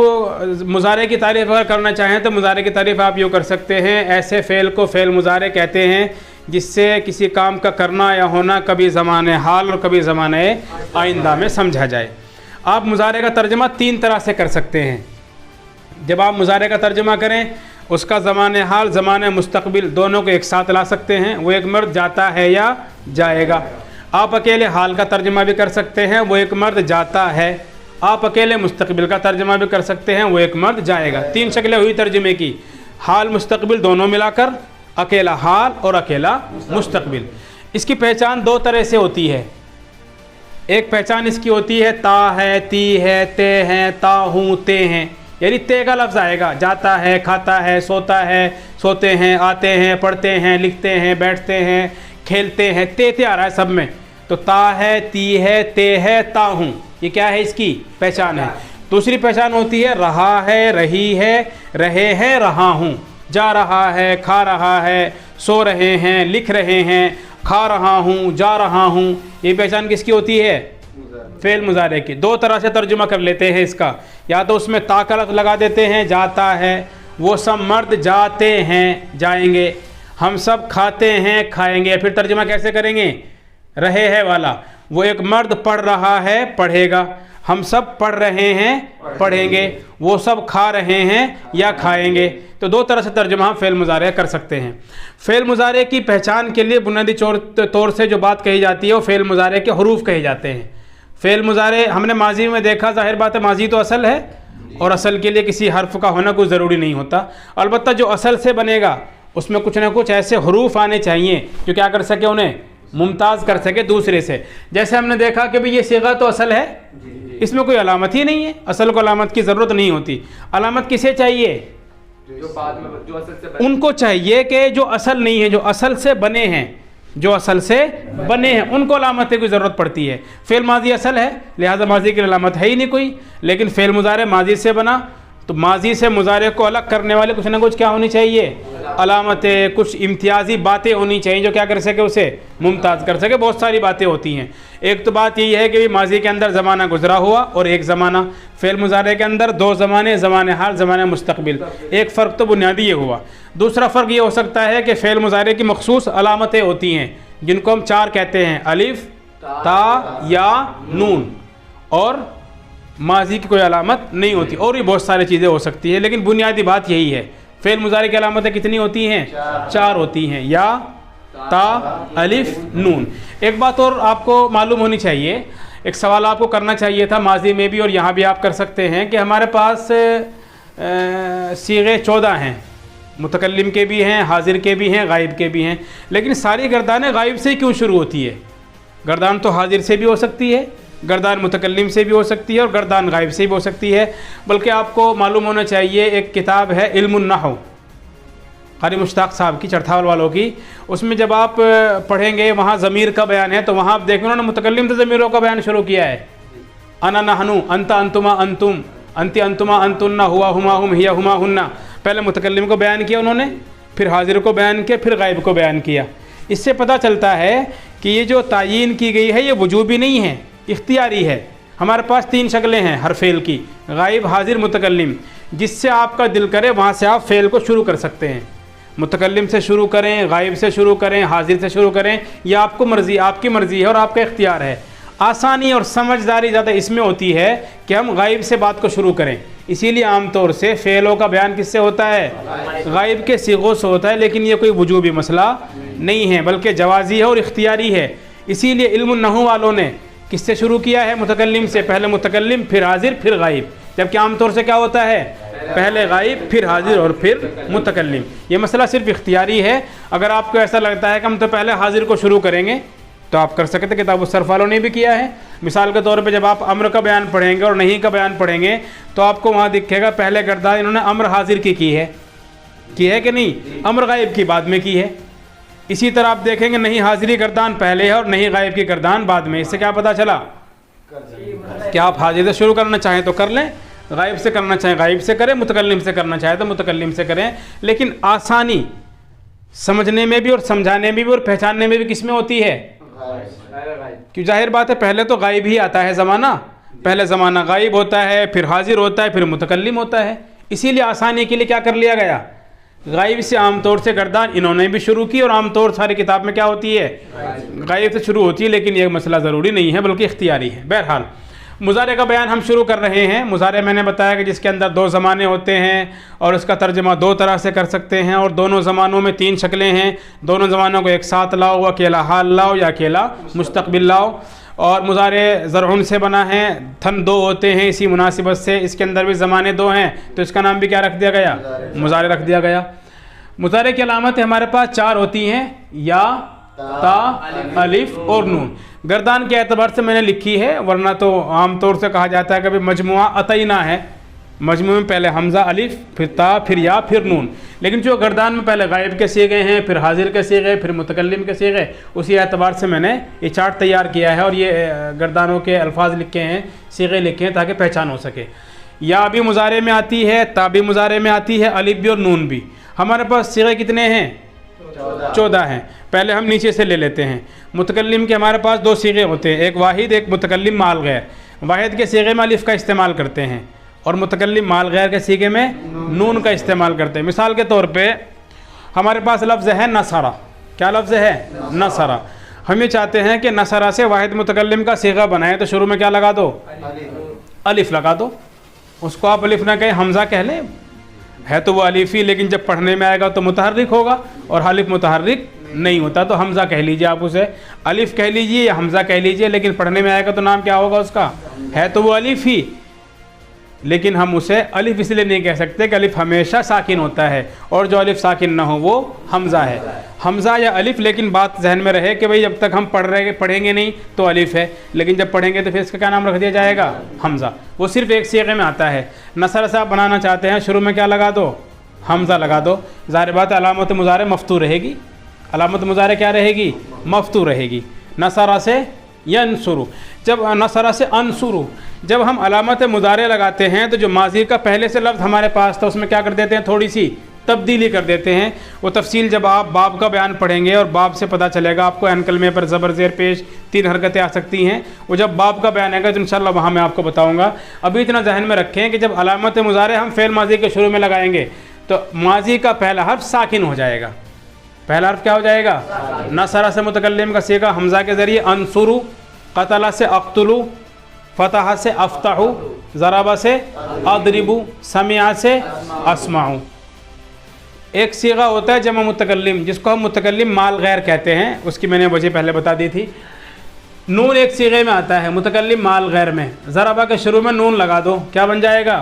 मुज़ारे की तारीफ़ अगर करना चाहें तो मुज़ारे की तारीफ़ आप यूँ कर सकते हैं, ऐसे फ़ेल को फ़ेल मुज़ारे कहते हैं जिससे किसी काम का करना या होना कभी ज़माने हाल और कभी ज़माने आइंदा में समझा जाए। आप मुज़ारे का तर्जमा 3 तरह से कर सकते हैं। जब आप मुज़ारे का तर्जमा करें, उसका ज़माने हाल, ज़माने मुस्तक़बिल दोनों को एक साथ ला सकते हैं। वो एक मर्द जाता है या जाएगा। आप अकेले हाल का तर्जमा भी कर सकते हैं, वो एक मर्द जाता है। आप अकेले मुस्तक़बिल का तर्जमा भी कर सकते हैं, वो एक मर्द जाएगा। 3 शक्लें हुई तर्जमे की, हाल मुस्तक़बिल दोनों मिलाकर, अकेला हाल और अकेला मुस्तक़बिल। इसकी पहचान 2 तरह से होती है। एक पहचान इसकी होती है ता है, ती है, ते हैं, ता हूँ, ते हैं। यानी ते का लफ्ज़ आएगा, जाता है, खाता है, सोते हैं, आते हैं, पढ़ते हैं, लिखते हैं, बैठते हैं, खेलते हैं। ते आ रहा है सब में। तो ता है, ती है, ते है, ता हूँ, ये क्या है? इसकी पहचान है। दूसरी पहचान होती है रहा है, रही है, रहे हैं, रहा हूँ। जा रहा है, खा रहा है, सो रहे हैं, लिख रहे हैं, खा रहा हूँ, जा रहा हूँ। ये पहचान किसकी होती है? फ़ेल मुज़ारे की। 2 तरह से तर्जुमा कर लेते हैं इसका। या तो उसमें ता का लफ्ज़ लगा देते हैं, जाता है, वो सब मर्द जाते हैं, जाएंगे। हम सब खाते हैं, खाएंगे। फिर तर्जुमा कैसे करेंगे? रहे है वाला, वो एक मर्द पढ़ रहा है, पढ़ेगा। हम सब पढ़ रहे हैं, पढ़ेंगे। वो सब खा रहे हैं या खाएंगे। तो 2 तरह से तर्जुमा हम फ़ेल मुज़ारे कर सकते हैं। फ़ेल मुज़ारे की पहचान के लिए बुनियादी तौर से जो बात कही जाती है वो फ़ेल मुज़ारे के हरूफ कहे जाते हैं। फ़ेल मुज़ारे हमने माजी में देखा, ज़ाहिर बात है माजी तो असल है और असल के लिए किसी हर्फ का होना कोई ज़रूरी नहीं होता। अलबत्ता जो असल से बनेगा उसमें कुछ ना कुछ ऐसे हरूफ आने चाहिए जो क्या कर सके, उन्हें मुमताज़ कर सके दूसरे से। जैसे हमने देखा कि भाई ये सीगा तो असल है, इसमें कोई अलामत ही नहीं है, असल को अलामत की ज़रूरत नहीं होती। अलामत किसे चाहिए? जो बाद में जो असल से उनको चाहिए कि जो असल नहीं है, जो असल से बने हैं, जो असल से बने हैं उनको अलामत की ज़रूरत पड़ती है। फ़ेल माजी असल है, लिहाजा माजी की अलामत है ही नहीं कोई, लेकिन फ़ेल मुजारे माजी से बना तो माजी से मुजारे को अलग करने वाले कुछ ना कुछ क्या होनी चाहिए, अलामतें, कुछ इम्तियाजी बातें होनी चाहिए जो क्या कर सके, उसे मुमताज़ कर सके। बहुत सारी बातें होती हैं। एक तो बात यही है कि माजी के अंदर ज़माना गुजरा हुआ और एक ज़माना, फ़ेल मुजारे के अंदर दो ज़माने, ज़माने हाल, ज़माने मुस्तक़बिल। एक फ़र्क तो बुनियादी ये हुआ। दूसरा फ़र्क ये हो सकता है कि फ़ेल मुजारे की मखसूस अलामतें होती हैं जिनको हम चार कहते हैं, अलिफ, ता, या, नून, और माजी की कोई अलामत नहीं होती। और भी बहुत सारी चीज़ें हो सकती हैं, लेकिन बुनियादी बात यही है। फ़ेल मुजारे की अलामतें कितनी होती हैं? चार होती हैं, या, ता, अलिफ, नून। एक बात और आपको मालूम होनी चाहिए, एक सवाल आपको करना चाहिए था माजी में भी और यहाँ भी आप कर सकते हैं, कि हमारे पास सीगे 14 हैं, मुतकल्लिम के भी हैं, हाजिर के भी हैं, गायब के भी हैं, लेकिन सारी गर्दानें गायब से क्यों शुरू होती है? गर्दान तो हाजिर से भी हो सकती है, गर्दान मुतकल्लिम से भी हो सकती है और गर्दान गायब से भी हो सकती है। बल्कि आपको मालूम होना चाहिए, एक किताब है इल्मुन नहव, क़ारी मुश्ताक साहब की, चरथावल वालों की, उसमें जब आप पढ़ेंगे वहाँ ज़मीर का बयान है, तो वहाँ आप देखें उन्होंने मुतकल्लिम से ज़मीरों का बयान शुरू किया है। अना नहनु, अंता अंतुमा अंतुम, अंति अंतुमा अंतुन्ना, हुआ हुमा हुम, हिया हुमा हुन्ना। पहले मुतकल्लिम को बयान किया उन्होंने, फिर हाजिर को बयान किया, फिर गायब को बयान किया। इससे पता चलता है कि ये जो तायीन की गई है ये वजूबी नहीं है, इख्तियारी है। हमारे पास तीन शक्लें हैं हर फ़ेल की, गायब, हाजिर, मुतकल्लिम। जिससे आपका दिल करे वहाँ से आप फ़ेल को शुरू कर सकते हैं। मुतकल्लिम से शुरू करें, गायब से शुरू करें, हाजिर से शुरू करें, यह आपको मर्ज़ी, आपकी मर्ज़ी है और आपका इख्तियार है। आसानी और समझदारी ज़्यादा इसमें होती है कि हम गायब से बात को शुरू करें। इसीलिए आम तौर से फ़ेलों का बयान किससे होता है? गायब के सीगों से होता है। लेकिन ये कोई वजूबी मसला नहीं है, बल्कि जवाज़ी है और इख्तियारी है। इसीलिए इल्मुन नहू वालों ने किससे शुरू किया है? मुतकल्लिम से। पहले मुतकल्लिम, फिर हाजिर, फिर गायब। जबकि आम तौर से क्या होता है? पहले गायब, फिर हाजिर और फिर मुतकल्लिम। ये मसला सिर्फ इख्तियारी है। अगर आपको ऐसा लगता है कि हम तो पहले हाजिर को शुरू करेंगे तो आप कर सकते। किताब सर्फ वालों ने भी किया है। मिसाल के तौर पे जब आप अम्र का बयान पढ़ेंगे और नहीं का बयान पढ़ेंगे तो आपको वहाँ दिखेगा पहले गर्दान इन्होंने अम्र हाजिर की है कि नहीं? अम्र गायब की बाद में की है। इसी तरह आप देखेंगे नहीं हाजिरी गर्दान पहले है और नहीं गायब की गर्दान बाद में। इससे क्या पता चला कि आप हाजिर से शुरू करना चाहें तो कर लें, गायब से करना चाहें गायब से करें, मुतकल्लिम से करना चाहें तो मुतकल्लिम से करें। लेकिन आसानी समझने में भी और समझाने में भी और पहचानने में भी किस में होती है? क्यों, जाहिर बात है पहले तो गायब ही आता है ज़माना। पहले ज़माना गायब होता है, फिर हाजिर होता है, फिर मुतकल्लिम होता है। इसीलिए आसानी के लिए क्या कर लिया गया? गायब से आमतौर से गर्दान इन्होंने भी शुरू की और आमतौर सारी किताब में क्या होती है? गायब से शुरू होती है। लेकिन यह मसला ज़रूरी नहीं है बल्कि इख्तियारी है। बहरहाल मुजारे का बयान हम शुरू कर रहे हैं। मुजारे मैंने बताया कि जिसके अंदर दो ज़माने होते हैं और उसका तर्जमा दो तरह से कर सकते हैं और दोनों ज़मानों में तीन शक्लें हैं। दोनों ज़मानों को एक साथ लाओ, अकेला हाल लाओ या अकेला मुस्तकबिल लाओ। और मुजारे ज़रउन से बना है, थन दो होते हैं इसी मुनासिबत से। इसके अंदर भी ज़माने दो हैं तो इसका नाम भी क्या रख दिया गया? मुजारे रख दिया गया। मुजारे की अलामतें हमारे पास चार होती हैं, या, ता, अलिफ और नून। गर्दान के एतबार से मैंने लिखी है, वरना तो आम तौर से कहा जाता है कि भाई मजमुआ अतईना है। मजमुए में पहले हमज़ा, अलिफ, फिर ता, फिर या, फिर नून। लेकिन जो गर्दान में पहले गायब के सीगे हैं, फिर हाजिर के सीगे, फिर मुतकल्लिम के सीगे, उसी एतबार से मैंने ये चार्ट तैयार किया है और ये गर्दानों के अल्फाज लिखे हैं, सीगे लिखे हैं ताकि पहचान हो सके। या भी मुजारे में आती है, ता भी मुजारे में आती है, अलिफ भी और नून भी। हमारे पास सीगे कितने हैं? 14 हैं। पहले हम नीचे से ले लेते हैं। मुतकल्लिम के हमारे पास दो सीगे होते हैं, एक वाहिद, एक मुतकल्लिम माल गैर। वाहिद के सीगे में अलिफ का इस्तेमाल करते हैं और मुतकल्लिम माल गैर के सीगे में नून का इस्तेमाल करते हैं। मिसाल के तौर पे हमारे पास लफ्ज़ है नसरा। क्या लफ्ज़ है? नसरा। हम ये चाहते हैं कि नसरा से वाहिद मुतकल्लिम का सीगा बनाए तो शुरू में क्या लगा दो? अलिफ लगा दो। उसको आप अलिफ ना कहें, हमज़ा कह लें, है तो वो अलिफ़ी, लेकिन जब पढ़ने में आएगा तो मुतहर्रिक होगा और अलिफ मुतहर्रिक नहीं होता तो हमज़ा कह लीजिए। आप उसे अलिफ कह लीजिए या हमज़ा कह लीजिए, लेकिन पढ़ने में आएगा तो नाम क्या होगा उसका? है तो वो अलिफ ही, लेकिन हम उसे अलिफ इसलिए नहीं कह सकते कि अलिफ हमेशा साकिन होता है और जो अलिफ साकिन ना हो वो हमज़ा है। हमज़ा या अलिफ, लेकिन बात जहन में रहे कि भाई जब तक हम पढ़ेंगे नहीं तो अलिफ है, लेकिन जब पढ़ेंगे तो फिर इसका क्या नाम रख दिया जाएगा? हमज़ा। वो सिर्फ एक सीगे में आता है। नसर से आप बनाना चाहते हैं, शुरू में क्या लगा दो? हमज़ा लगा दो। ज़ाहिर बात है अलामत मुज़ारे मफ्तू रहेगी, अलामत मुज़ारे क्या रहेगी? मफ्तू रहेगी। नसरा से यनसुरु, जब नसरा से अनसुरु, जब हम अलामत मुज़ारे लगाते हैं तो जो माजी का पहले से लफ्ज़ हमारे पास था उसमें क्या कर देते हैं? थोड़ी सी तब्दीली कर देते हैं। वो तफसील जब आप बाब का बयान पढ़ेंगे और बाब से पता चलेगा आपको एन कलमे पर ज़बर ज़ेर पेश 3 हरकतें आ सकती हैं। वो जब बाब का बयान आएगा तो इंशाअल्लाह वहाँ मैं आपको बताऊँगा। अभी इतना जहन में रखें कि जब अलामत मुज़ारे हम फ़ेल माजी के शुरू में लगाएंगे तो माजी का पहला हर्फ साकिन हो जाएगा। पहला हर्फ क्या हो जाएगा? नसरा से मुतकल्लिम का सीगा हमज़ा के ज़रिए, अनसुरु, क़तला से अक़्तुलु, फ़तह से अफ़्तहु, ज़रबा से अदरिबु, समिआ से अस्माउ। एक सीगा होता है जमा मुतकल्लिम जिसको हम मुतकल्लिम माल गैर कहते हैं, उसकी मैंने वजह पहले बता दी थी। नून एक सीगे में आता है मुतकल्लिम माल गैर में, ज़रबा के शुरू में नून लगा दो, क्या बन जाएगा?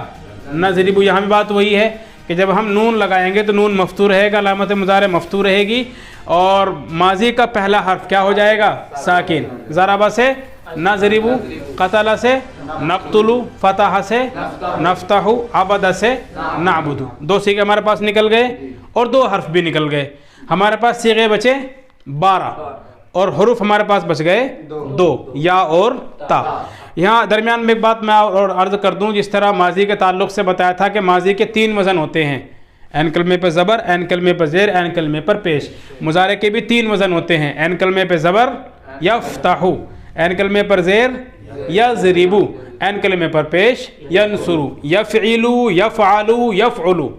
नज़रिबु। यहाँ भी बात वही है कि जब हम नून लगाएंगे तो नून मफ्तू रहेगा, अलामत मुज़ारे मफ्तू रहेगी और माजी का पहला हर्फ क्या हो जाएगा? साकिन। ज़रबा से नज़रिबु, क़तला से नक़्तुलु, फ़तह से नफ़्तहु, अबद से नअबुदु। 2 सीगे हमारे पास निकल गए और 2 हर्फ भी निकल गए। हमारे पास सीगे बचे 12 और हरूफ हमारे पास बच गए 2, या और ता। यहाँ दरमियान में एक बात मैं और अर्ज़ कर दूँ, जिस तरह माजी के ताल्लुक़ से बताया था कि माजी के 3 वज़न होते हैं, एन कलमे पर ज़बर, एन कलमे पर ज़ेर, एन कलमे पर पेश। मुज़ारे के भी 3 वज़न होते हैं, एन कलमे पर ज़बर यफ़्तहु, एन कलमे पर ज़ेर यज़रिबु, एन कलमे पर पेश यनसुरु, यफ़इलु, यफ़अलु, यफ़उलु,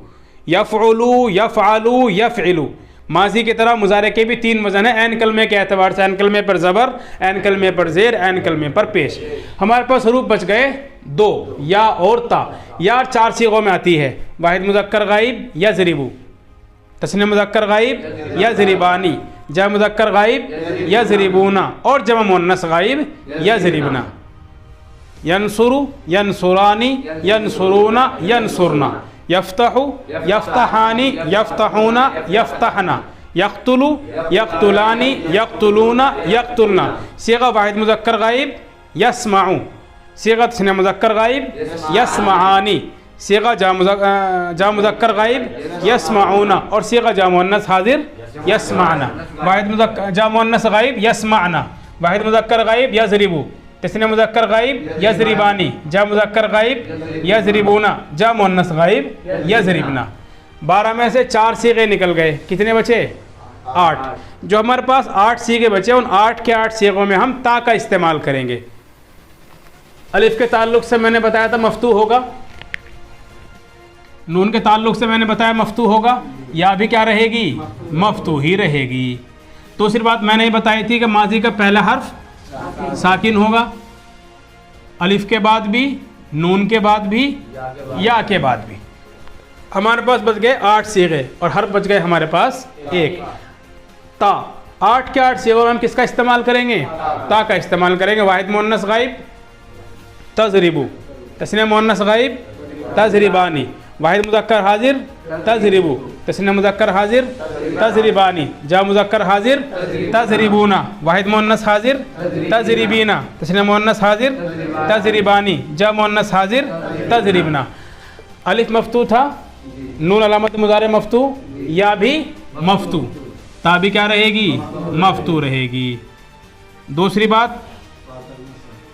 यफ़उलु, यफ़अलु, यफ़इलु। माजी की तरह मुज़ारे के भी 3 वज़न है एन कलमे के एतबार से, एन कलमे पर ज़बर, एन कलमे पर ज़ेर, एन कलमे पर पेश। हमारे पास हरूफ बच गए 2, या और ता। या 4 सीगों में आती है, वाहिद मुज़क्कर गाइब यज़रिबु, तस्नीह मुज़क्कर गाइब यज़रिबानी, जमा मुज़क्कर गाइब यज़रिबूना और जमा मुअन्नस गाइब यज़रिबना। यनसुरु, यनसुरानी, यनसुरूना, यनसुरना। यफ़्तहु, यफ़्तहानी, यफ़्तहूना, यफ़्तहना। यक़्तुलु, यक़्तुलानी, यक़्तुलूना, यक़्तुलना। सीगा वाहिद मुज़क्कर गाइब यस्माउ, सीगा तस्नीह मुज़क्कर गाइब यस्माआनी, सीगा जा मुज़क्कर गाइब यस्माऊना और सीगा जा मुअन्नस हाजिर यस्माना। वाहिद मुज़क्कर जा मुअन्नस गाइब यस्माना, वाहिद मुज़क्कर गाइब यज़रिबु, तस्नीह मुज़क्कर गाइब यज़रिबानी, जा मुज़क्कर गाइब यज़रिबूना, जा मुअन्नस गाइब यज़रिबना। 12 में से 4 सीगे निकल गए, कितने बचे? 8। जो हमारे पास 8 सीगे बचे उन 8 के 8 सीगों में हम ता का इस्तेमाल करेंगे। अलिफ के ताल्लुक़ से मैंने बताया था मफ्तू होगा, नून के ताल्लुक़ से मैंने बताया मफ्तू होगा, या भी क्या रहेगी? मफ्तू ही रहेगी। दूसरी बात मैंने ये बताई थी कि माजी का पहला हर्फ साकिन होगा, अलिफ के बाद भी, नून के बाद भी, या के बाद भी। हमारे पास बच गए 8 सीगे और हर्फ बच गए हमारे पास 1, ता। 8 के 8 सीगों में हम किसका इस्तेमाल करेंगे? ता का इस्तेमाल करेंगे। वाहिद मुअन्नस गाइब तज़रिबु, तस्नीह मुअन्नस गाइब तज़रिबानी, वाहिद मुज़क्कर हाजिर तज़रिबु, तस्नीह मुज़क्कर हाजिर तज़रिबानी, जा मुज़क्कर हाजिर तज़रिबूना, वाहिद मुअन्नस हाजिर तज़रिबीना, तस्नीह मुअन्नस हाजिर तज़रिबानी, जा मुअन्नस हाजिर तज़रिबना। अलिफ मफ्तू था, नून अलामत मुज़ारे मफ्तू, या भी मफ्तू, ता भी क्या रहेगी? मफ्तू रहेगी। दूसरी बात,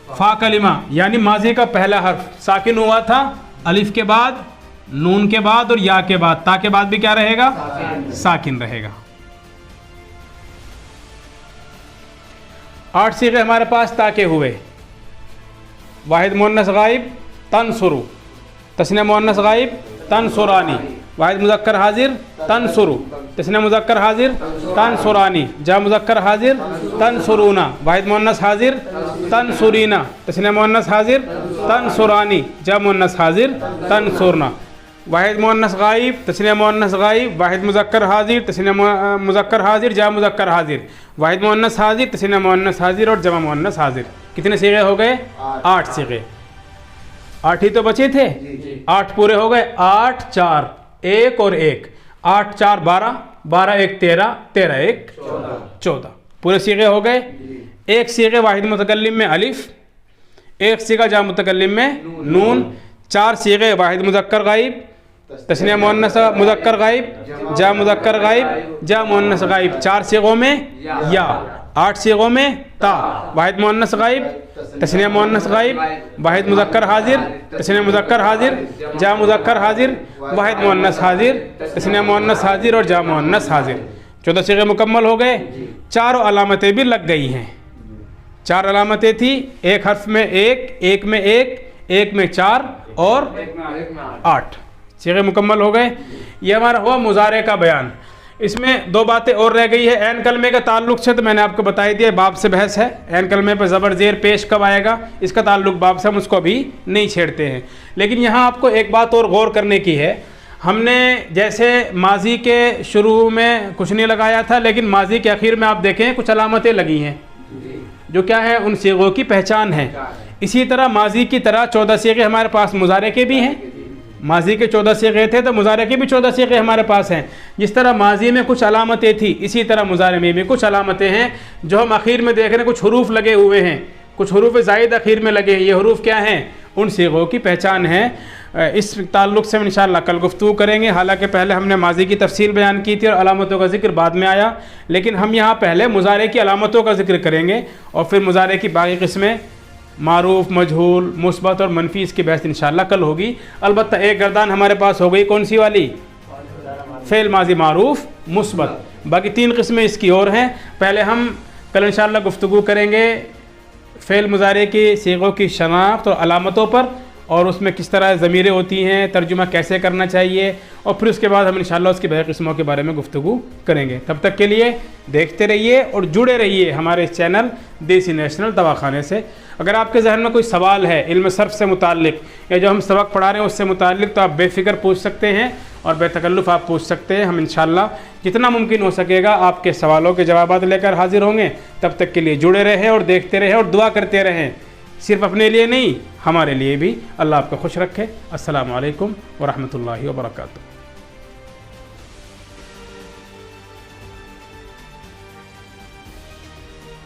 फ़ा कलिमा यानी माजी का पहला हर्फ साकिन हुआ था, अलिफ के बाद, नून के बाद और या के बाद, ता के बाद भी क्या रहेगा? साकिन रहेगा। 8 सीगे हमारे पास ता के हुए। वाहिद मुअन्नस गाइब तनसुरु, तस्नीह मुअन्नस गाइब तनसुरानी, वाहिद मुज़क्कर हाजिर तनसुरु, तस्नीह मुज़क्कर हाजिर तनसुरानी, जा मुज़क्कर हाजिर तनसुरूना, वाहिद मुअन्नस हाजिर तनसुरीना, तस्नीह मुअन्नस हाजिर तनसुरानी, जा मुअन्नस हाजिर तनसुरना। वाहिद मुअन्नस गाइब, तस्नीह मुअन्नस गाइब, वाहिद मुज़क्कर हाजिर, तस्नीह मुज़क्कर हाजिर, जा मुज़क्कर हाजिर, वाहिद मुअन्नस हाजिर, तस्नीह मुअन्नस हाजिर और जमा मुअन्नस हाजिर। कितने सीगे हो गए? 8 सीगे। 8 ही तो बचे थे, 8 पूरे हो गए। 8 4 1 और 1, 8 4 12, 12 1 13, 13 1 14, पूरे सीगे हो गए। 1 सीगे वाहिद मुतकल्लिम में अलिफ, 1 सीगा जा मुतकल्लिम में नून, 4 सीगे वाहिद मुज़क्कर गाइब, तस्नीया मुअन्नस मुज़क्कर गायब, जा मुज़क्कर गायब, जा मुअन्नस गायब। 4 सीगों में या, 8 सीगों में ता, वाहिद मुअन्नस गायब, तस्नीया मुअन्नस गायब, वाहिद मुज़क्कर हाजिर, तस्नीया मुज़क्कर हाजिर, जा मुज़क्कर हाजिर, वाहिद मुअन्नस हाजिर, तस्नीया मुअन्नस हाजिर और जा मुअन्नस हाजिर। 14 सीगे मुकम्मल हो गए। 4 अलामतें भी लग गई हैं। 4 अलामतें थी, एक हर्फ में 1, एक में 1, एक में 4 और 8 सीगे मुकम्मल हो गए। ये हमारा हुआ मुज़ारे का बयान। इसमें 2 बातें और रह गई है। ऐन कलमे का ताल्लुक से तो मैंने आपको बताई दिया, बाब से बहस है। ऐन कलमे पर ज़बर ज़ेर पेश कब आएगा, इसका ताल्लुक बाब से, हम उसको अभी नहीं छेड़ते हैं। लेकिन यहाँ आपको एक बात और गौर करने की है। हमने जैसे माजी के शुरू में कुछ नहीं लगाया था, लेकिन माजी के आखिर में आप देखें कुछ अलामतें लगी हैं, जो क्या है, उन सीगों की पहचान है। इसी तरह माजी की तरह 14 सीगे हमारे पास मुज़ारे के भी हैं। माजी के 14 सीगे थे तो मुज़ारे के भी 14 सीगे हमारे पास हैं। जिस तरह माजी में कुछ अलामतें थी, इसी तरह मुज़ारे में भी कुछ अलामतें हैं जो हम आखिर में देख रहे हैं। कुछ हरूफ लगे हुए हैं, कुछ हरूफ ज़ायद आखिर में लगे हैं। ये हरूफ क्या हैं, उन सीगों की पहचान है। इस ताल्लुक़ से हम इंशाअल्लाह कल गुफ्तगू करेंगे। हालांकि पहले हमने माजी की तफसील बयान की थी और अलामतों का ज़िक्र बाद में आया, लेकिन हम यहाँ पहले मुज़ारे की अलामतों का ज़िक्र करेंगे और फिर मुज़ारे की बाकी किस्में मारूफ, मजहूल, मुस्बत और मनफी, इसकी बहस इंशाअल्लाह कल होगी। अलबत्ता एक गर्दान हमारे पास हो गई, कौन सी वाली, फ़ेल माजी मारूफ मुस्बत। बाकी 3 किस्में इसकी और हैं। पहले हम कल इंशाअल्लाह गुफ्तगू करेंगे फ़ेल मुज़ारे की सीगों की शनाख्त और अलामतों पर, और उसमें किस तरह ज़मीरें होती हैं, तर्जुमा कैसे करना चाहिए, और फिर उसके बाद हम इंशाअल्लाह उसकी बाकी किस्मों के बारे में गुफ्तगू करेंगे। तब तक के लिए देखते रहिए और जुड़े रहिए हमारे इस चैनल देसी नेशनल दवाखाने से। अगर आपके जहन में कोई सवाल है इल्म सर्फ़ से मुताल्लिक़, या जो हम सबक पढ़ा रहे हैं उससे मुताल्लिक़, तो आप बेफ़िक्र पूछ सकते हैं और बेतकल्लुफ़ आप पूछ सकते हैं। हम इंशाअल्लाह जितना मुमकिन हो सकेगा आपके सवालों के जवाब लेकर हाजिर होंगे। तब तक के लिए जुड़े रहें और देखते रहें और दुआ करते रहें, सिर्फ़ अपने लिए नहीं, हमारे लिए भी। अल्लाह आपको खुश रखे। अस्सलामु अलैकुम व रहमतुल्लाहि व बरकातुहू।